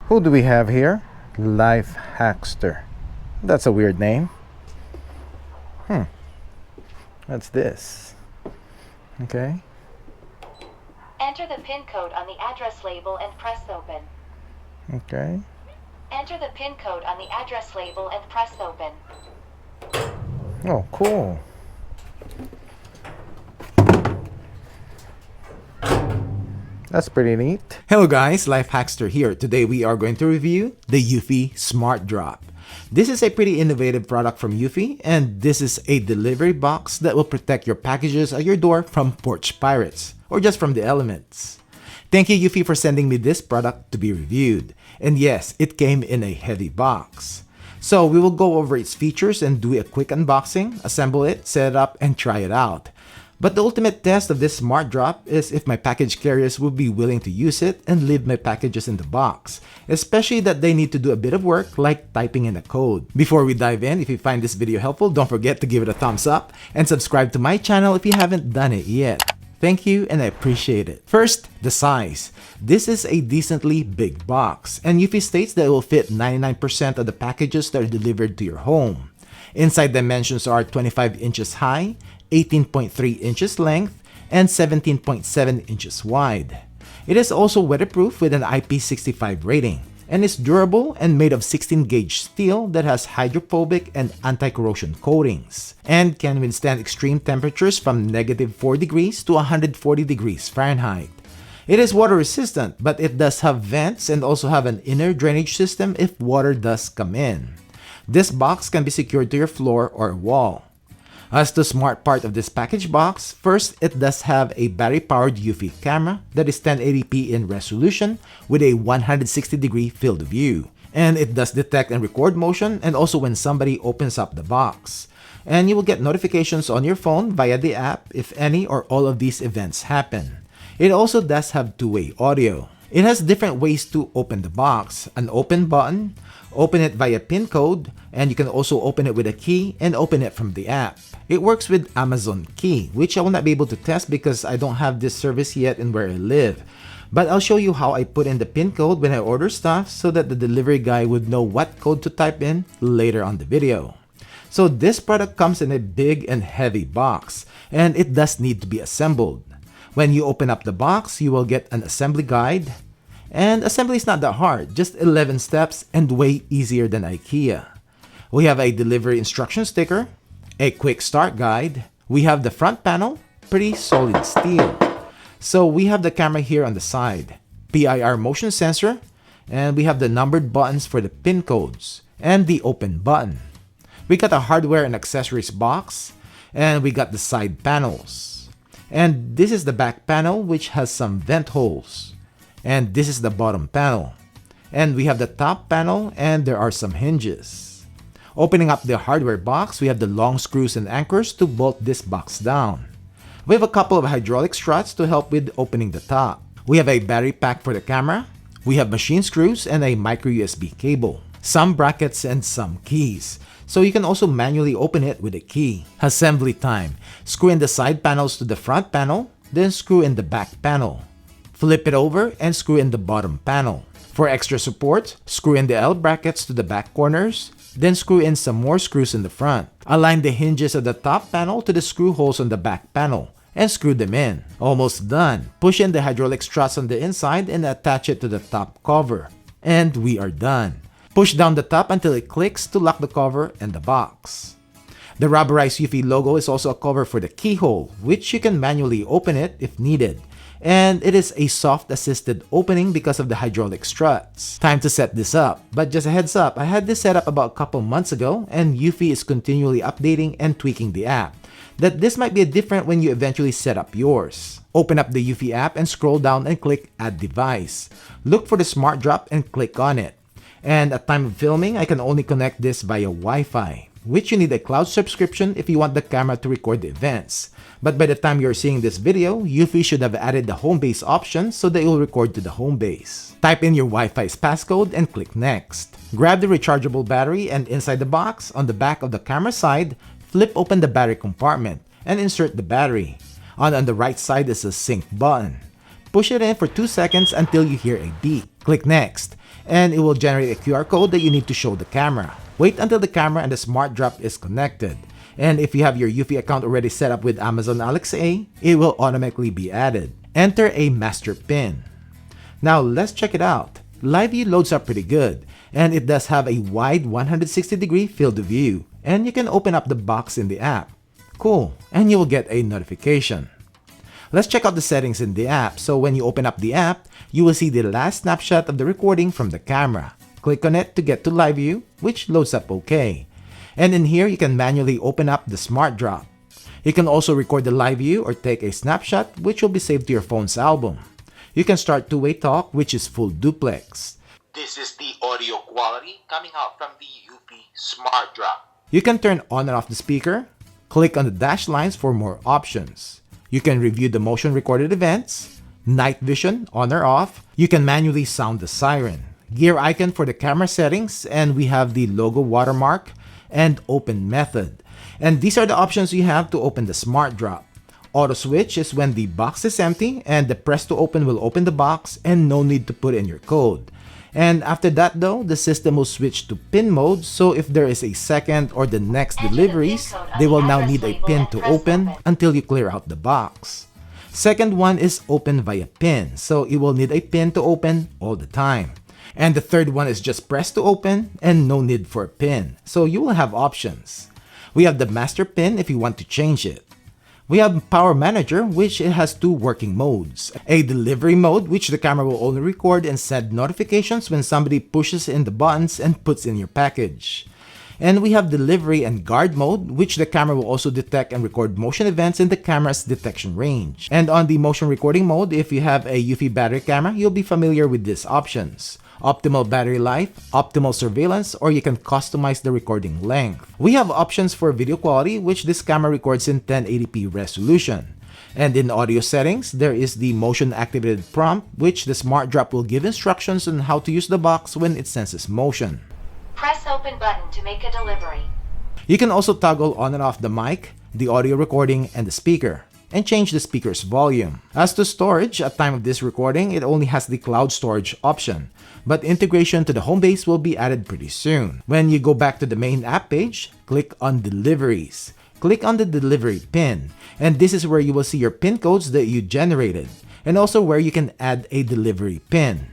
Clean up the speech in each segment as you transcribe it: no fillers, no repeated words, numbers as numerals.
Who do we have here? LifeHackster. That's a weird name. What's this? Okay. Enter the PIN code on the address label and press open. Okay. Enter the PIN code on the address label and press open. Oh, cool. That's pretty neat. Hello guys, LifeHackster here. Today we are going to review the Eufy Smart Drop. This is a pretty innovative product from Eufy, and this is a delivery box that will protect your packages at your door from Porch Pirates, or just from the elements. Thank you Eufy for sending me this product to be reviewed. And yes, it came in a heavy box. So we will go over its features and do a quick unboxing, assemble it, set it up, and try it out. But the ultimate test of this Smart Drop is if my package carriers will be willing to use it and leave my packages in the box, especially that they need to do a bit of work like typing in a code. Before we dive in, if you find this video helpful, don't forget to give it a thumbs up and subscribe to my channel if you haven't done it yet. Thank you and I appreciate it. First, the size. This is a decently big box, and Eufy states that it will fit 99% of the packages that are delivered to your home. Inside dimensions are 25 inches high, 18.3 inches length, and 17.7 inches wide. It is also weatherproof with an IP65 rating, and is durable and made of 16-gauge steel that has hydrophobic and anti-corrosion coatings, and can withstand extreme temperatures from -4 degrees to 140 degrees Fahrenheit. It is water resistant, but it does have vents and also have an inner drainage system if water does come in. This box can be secured to your floor or wall. As the smart part of this package box, first it does have a battery-powered Eufy camera that is 1080p in resolution with a 160-degree field of view. And it does detect and record motion and also when somebody opens up the box. And you will get notifications on your phone via the app if any or all of these events happen. It also does have two-way audio. It has different ways to open the box: an open button, open it via PIN code, and you can also open it with a key and open it from the app. It works with Amazon Key, which I will not be able to test because I don't have this service yet in where I live. But I'll show you how I put in the PIN code when I order stuff so that the delivery guy would know what code to type in later on the video. So this product comes in a big and heavy box, and it does need to be assembled. When you open up the box, you will get an assembly guide. And assembly is not that hard, just 11 steps and way easier than IKEA. We have a delivery instruction sticker, a quick start guide. We have the front panel, pretty solid steel. So we have the camera here on the side, PIR motion sensor, and we have the numbered buttons for the PIN codes, and the open button. We got a hardware and accessories box, and we got the side panels. And this is the back panel, which has some vent holes. And this is the bottom panel. And we have the top panel, and there are some hinges. Opening up the hardware box, we have the long screws and anchors to bolt this box down. We have a couple of hydraulic struts to help with opening the top. We have a battery pack for the camera. We have machine screws and a micro USB cable. Some brackets and some keys. So you can also manually open it with a key. Assembly time. Screw in the side panels to the front panel, then screw in the back panel. Flip it over and screw in the bottom panel. For extra support, screw in the L brackets to the back corners, then screw in some more screws in the front. Align the hinges of the top panel to the screw holes on the back panel and screw them in. Almost done. Push in the hydraulic struts on the inside and attach it to the top cover. And we are done. Push down the top until it clicks to lock the cover and the box. The rubberized Eufy logo is also a cover for the keyhole, which you can manually open it if needed. And it is a soft assisted opening because of the hydraulic struts. Time to set this up, but just a heads up, I had this set up about a couple months ago, and Eufy is continually updating and tweaking the app. That this might be different when you eventually set up yours. Open up the Eufy app and scroll down and click Add Device. Look for the Smart Drop and click on it. And at time of filming, I can only connect this via Wi-Fi, which you need a cloud subscription if you want the camera to record the events. But by the time you're seeing this video, Eufy should have added the home base option so that it will record to the home base. Type in your Wi-Fi's passcode and click Next. Grab the rechargeable battery, and inside the box, on the back of the camera side, flip open the battery compartment and insert the battery. On the right side is a sync button. Push it in for 2 seconds until you hear a beep. Click Next. and it will generate a QR code that you need to show the camera. Wait until the camera and the SmartDrop is connected. And if you have your Eufy account already set up with Amazon Alexa, it will automatically be added. Enter a master PIN. Now let's check it out. LiveView loads up pretty good, and it does have a wide 160-degree field of view, and you can open up the box in the app. Cool, and you will get a notification. Let's check out the settings in the app. So when you open up the app, you will see the last snapshot of the recording from the camera. Click on it to get to LiveView, which loads up okay. And in here, you can manually open up the SmartDrop. You can also record the LiveView or take a snapshot, which will be saved to your phone's album. You can start two-way talk, which is full duplex. This is the audio quality coming out from the Eufy Smart Drop. You can turn on and off the speaker. Click on the dash lines for more options. You can review the motion recorded events, night vision on or off. You can manually sound the siren, gear icon for the camera settings, and we have the logo watermark and open method. And these are the options you have to open the SmartDrop. Auto switch is when the box is empty and the press to open will open the box and no need to put in your code. And after that though, the system will switch to PIN mode, so if there is a second or the next deliveries, they will now need a PIN to open until you clear out the box. Second one is open via PIN, so it will need a PIN to open all the time. And the third one is just press to open and no need for a PIN, so you will have options. We have the master PIN if you want to change it. We have Power Manager, which it has two working modes. A delivery mode, which the camera will only record and send notifications when somebody pushes in the buttons and puts in your package. And we have delivery and guard mode, which the camera will also detect and record motion events in the camera's detection range. And on the motion recording mode, if you have a Eufy battery camera, you'll be familiar with these options. Optimal battery life, optimal surveillance, or you can customize the recording length. We have options for video quality, which this camera records in 1080p resolution. And in audio settings, there is the motion activated prompt, which the SmartDrop will give instructions on how to use the box when it senses motion. Press open button to make a delivery. You can also toggle on and off the mic, the audio recording, and the speaker, and change the speaker's volume. As to storage, at time of this recording, it only has the cloud storage option, but integration to the home base will be added pretty soon. When you go back to the main app page, click on Deliveries. Click on the delivery pin, and this is where you will see your pin codes that you generated, and also where you can add a delivery pin.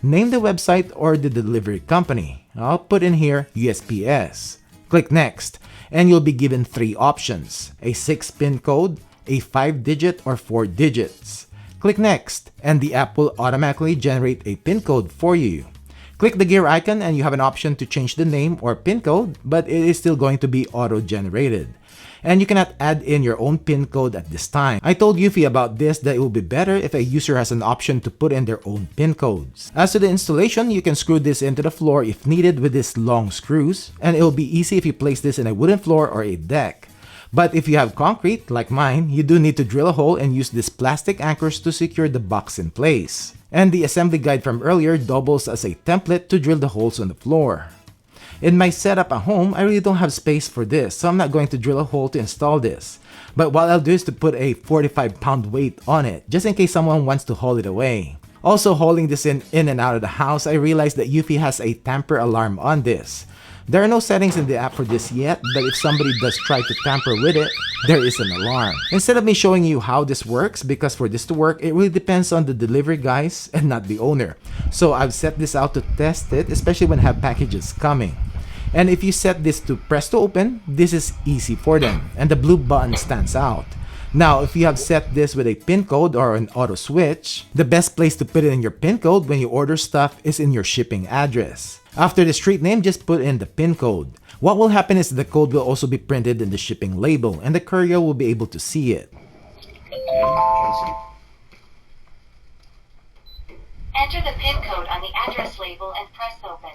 Name the website or the delivery company. I'll put in here USPS. Click Next, and you'll be given three options: a 6-pin code, a 5-digit, or 4 digits. Click Next, and the app will automatically generate a PIN code for you. Click the gear icon and you have an option to change the name or PIN code, but it is still going to be auto-generated. And you cannot add in your own PIN code at this time. I told Eufy about this that it will be better if a user has an option to put in their own PIN codes. As to the installation, you can screw this into the floor if needed with these long screws, and it will be easy if you place this in a wooden floor or a deck. But if you have concrete, like mine, you do need to drill a hole and use these plastic anchors to secure the box in place. And the assembly guide from earlier doubles as a template to drill the holes on the floor. In my setup at home, I really don't have space for this, so I'm not going to drill a hole to install this. But what I'll do is to put a 45-pound weight on it, just in case someone wants to haul it away. Also, hauling this in and out of the house, I realized that Eufy has a tamper alarm on this. There are no settings in the app for this yet, but if somebody does try to tamper with it, there is an alarm. Instead of me showing you how this works, because for this to work, it really depends on the delivery guys and not the owner. So I've set this out to test it, especially when I have packages coming. And if you set this to press to open, this is easy for them, and the blue button stands out. Now, if you have set this with a PIN code or an auto switch, the best place to put it in your PIN code when you order stuff is in your shipping address. After the street name, just put in the PIN code. What will happen is the code will also be printed in the shipping label, and the courier will be able to see it. Enter the PIN code on the address label and press open.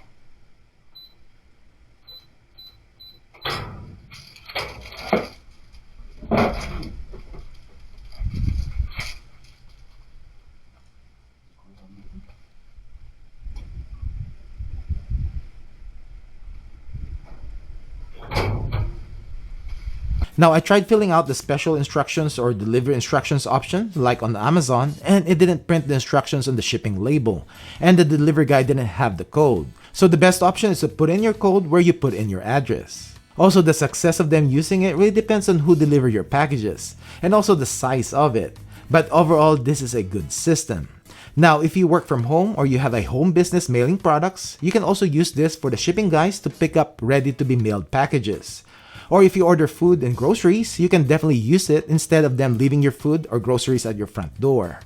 Now, I tried filling out the special instructions or delivery instructions option, like on Amazon, and it didn't print the instructions on the shipping label, and the delivery guy didn't have the code. So the best option is to put in your code where you put in your address. Also, the success of them using it really depends on who delivers your packages, and also the size of it. But overall, this is a good system. Now, if you work from home or you have a home business mailing products, you can also use this for the shipping guys to pick up ready-to-be mailed packages. Or if you order food and groceries, you can definitely use it instead of them leaving your food or groceries at your front door.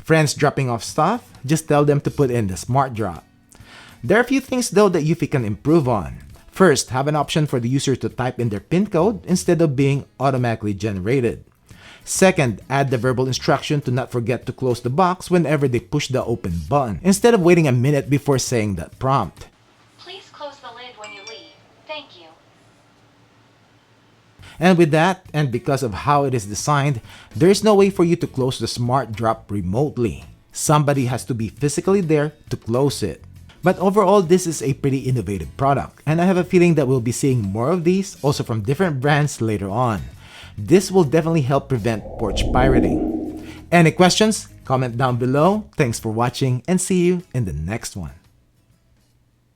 Friends dropping off stuff, just tell them to put in the SmartDrop. There are a few things though that Eufy can improve on. First, have an option for the user to type in their PIN code instead of being automatically generated. Second, add the verbal instruction to not forget to close the box whenever they push the open button, instead of waiting a minute before saying that prompt. Please close the lid when you leave. Thank you. And with that, and because of how it is designed, there is no way for you to close the SmartDrop remotely. Somebody has to be physically there to close it. But overall, this is a pretty innovative product, and I have a feeling that we'll be seeing more of these also from different brands later on. This will definitely help prevent porch pirating. Any questions? Comment down below. Thanks for watching and see you in the next one.